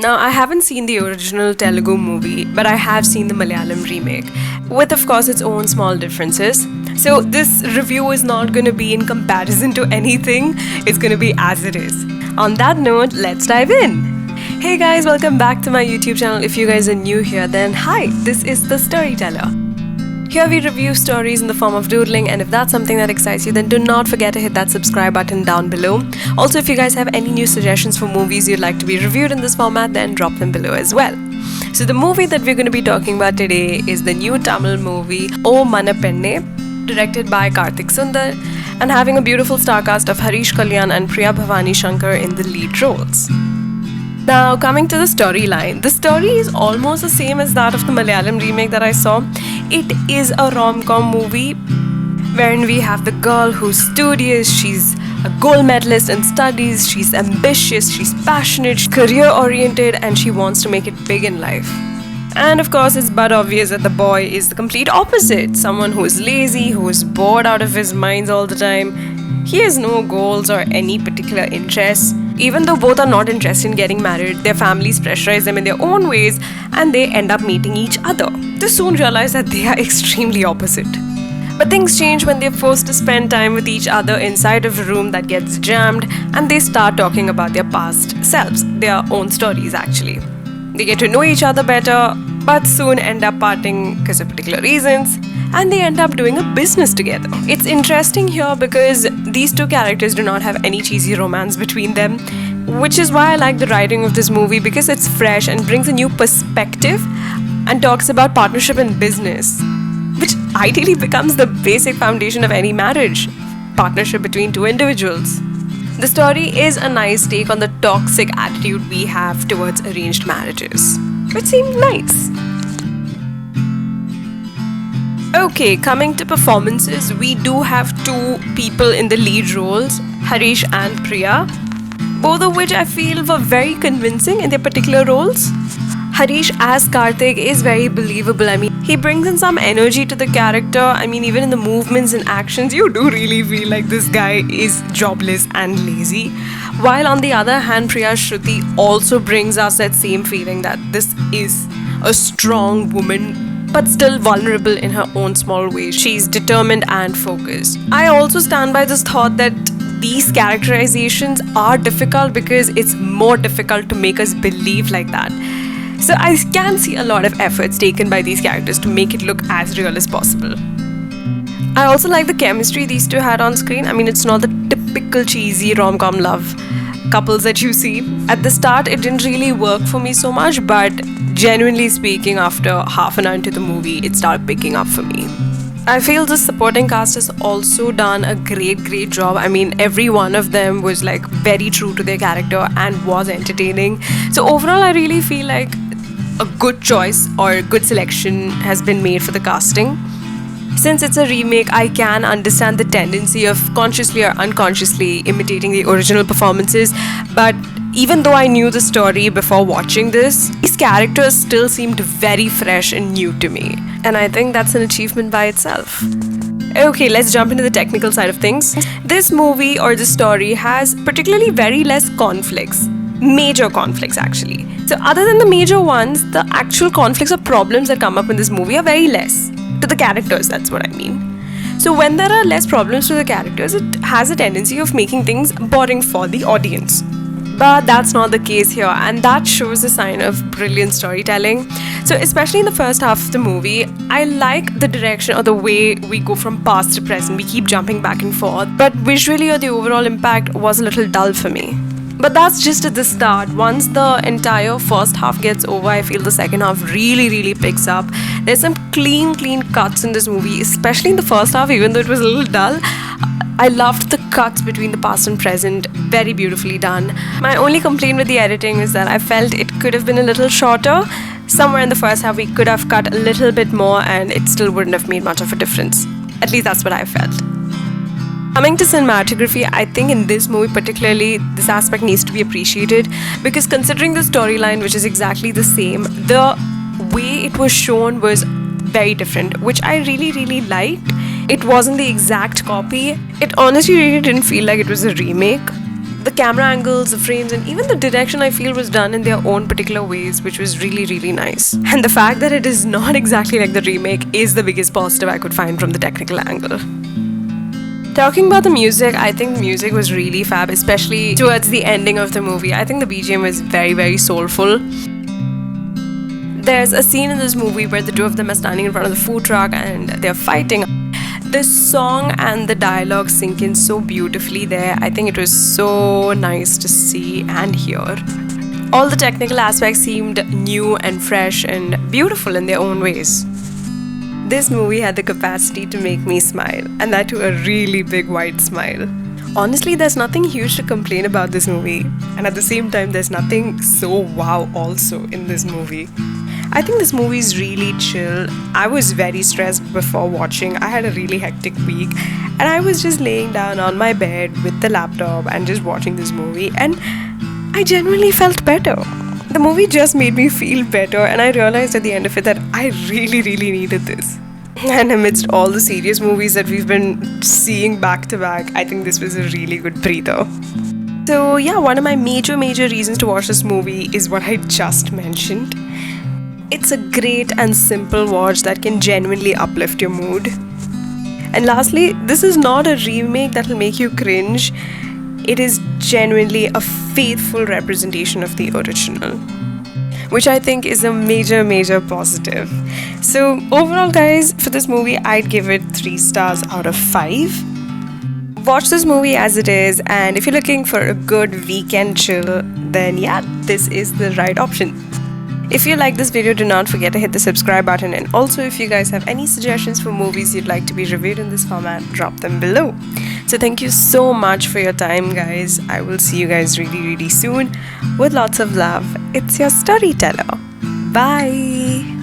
Now, I haven't seen the original Telugu movie, but I have seen the Malayalam remake, with of course its own small differences. So, this review is not going to be in comparison to anything, it's going to be as it is. On that note, let's dive in. Hey guys, welcome back to my YouTube channel. If you guys are new here, then hi, this is The Storyteller. Here we review stories in the form of doodling, and if that's something that excites you, then do not forget to hit that subscribe button down below. Also, if you guys have any new suggestions for movies you'd like to be reviewed in this format, then drop them below as well. So the movie that we're going to be talking about today is the new Tamil movie O Mana Penne, directed by Karthik Sundar and having a beautiful star cast of Harish Kalyan and Priya Bhavani Shankar in the lead roles. Now, coming to the storyline, the story is almost the same as that of the Malayalam remake that I saw. It is a rom-com movie wherein we have the girl who's studious, she's a gold medalist in studies, she's ambitious, she's passionate, she's career-oriented, and she wants to make it big in life. And of course, it's but obvious that the boy is the complete opposite. Someone who is lazy, who is bored out of his mind all the time. He has no goals or any particular interests. Even though both are not interested in getting married, their families pressurize them in their own ways and they end up meeting each other. They soon realize that they are extremely opposite. But things change when they're forced to spend time with each other inside of a room that gets jammed and they start talking about their past selves, their own stories actually. They get to know each other better, but soon end up parting because of particular reasons, and they end up doing a business together. It's interesting here because these two characters do not have any cheesy romance between them, which is why I like the writing of this movie, because it's fresh and brings a new perspective and talks about partnership in business, which ideally becomes the basic foundation of any marriage, partnership between two individuals. The story is a nice take on the toxic attitude we have towards arranged marriages, which seems nice. Okay, coming to performances, we do have two people in the lead roles, Harish and Priya, both of which I feel were very convincing in their particular roles. Harish as Karthik is very believable. I mean, he brings in some energy to the character. I mean, even in the movements and actions, you do really feel like this guy is jobless and lazy. While on the other hand, Priya Shruti also brings us that same feeling that this is a strong woman, but still vulnerable in her own small way. She's determined and focused. I also stand by this thought that these characterizations are difficult because it's more difficult to make us believe like that. So I can see a lot of efforts taken by these characters to make it look as real as possible. I also like the chemistry these two had on screen. I mean, it's not the typical cheesy rom-com love couples that you see. At the start, it didn't really work for me so much, but genuinely speaking, after half an hour into the movie, it started picking up for me. I feel the supporting cast has also done a great job. I mean, every one of them was like very true to their character and was entertaining. So overall, I really feel like a good choice or a good selection has been made for the casting. Since it's a remake, I can understand the tendency of consciously or unconsciously imitating the original performances, but even though I knew the story before watching this, these characters still seemed very fresh and new to me, and I think that's an achievement by itself. Okay, let's jump into the technical side of things. This movie or this story has particularly very less conflicts. Major conflicts actually. So other than the major ones, the actual conflicts or problems that come up in this movie are very less. To the characters, that's what I mean. So when there are less problems to the characters, it has a tendency of making things boring for the audience. But that's not the case here, and that shows a sign of brilliant storytelling. So especially in the first half of the movie, I like the direction or the way we go from past to present. We keep jumping back and forth, but visually or the overall impact was a little dull for me. But that's just at the start. Once the entire first half gets over, I feel the second half really picks up. There's some clean cuts in this movie, especially in the first half, even though it was a little dull. I loved the cuts between the past and present, very beautifully done. My only complaint with the editing is that I felt it could have been a little shorter. Somewhere in the first half, we could have cut a little bit more and it still wouldn't have made much of a difference. At least that's what I felt. Coming to cinematography, I think in this movie particularly, this aspect needs to be appreciated because considering the storyline, which is exactly the same, the way it was shown was very different, which I really liked. It wasn't the exact copy. It honestly really didn't feel like it was a remake. The camera angles, the frames, and even the direction I feel was done in their own particular ways, which was really, really nice. And the fact that it is not exactly like the remake is the biggest positive I could find from the technical angle. Talking about the music, I think the music was really fab, especially towards the ending of the movie. I think the BGM was very, very soulful. There's a scene in this movie where the two of them are standing in front of the food truck and they're fighting. The song and the dialogue sink in so beautifully there. I think it was so nice to see and hear. All the technical aspects seemed new and fresh and beautiful in their own ways. This movie had the capacity to make me smile, and that too a really big wide smile. Honestly, there's nothing huge to complain about this movie, and at the same time, there's nothing so wow also in this movie. I think this movie is really chill. I was very stressed before watching. I had a really hectic week, and I was just laying down on my bed with the laptop and just watching this movie, and I genuinely felt better. The movie just made me feel better, and I realized at the end of it that I really, really needed this. And amidst all the serious movies that we've been seeing back to back, I think this was a really good breather. So yeah, one of my major reasons to watch this movie is what I just mentioned. It's a great and simple watch that can genuinely uplift your mood. And lastly, this is not a remake that will make you cringe. It is genuinely a faithful representation of the original, which I think is a major positive. So overall guys, for this movie, I'd give it 3 stars out of 5. Watch this movie as it is, and if you're looking for a good weekend chill, then yeah, this is the right option. If you like this video, do not forget to hit the subscribe button, and also if you guys have any suggestions for movies you'd like to be reviewed in this format, drop them below. So thank you so much for your time guys. I will see you guys really soon with lots of love. It's your storyteller. Bye.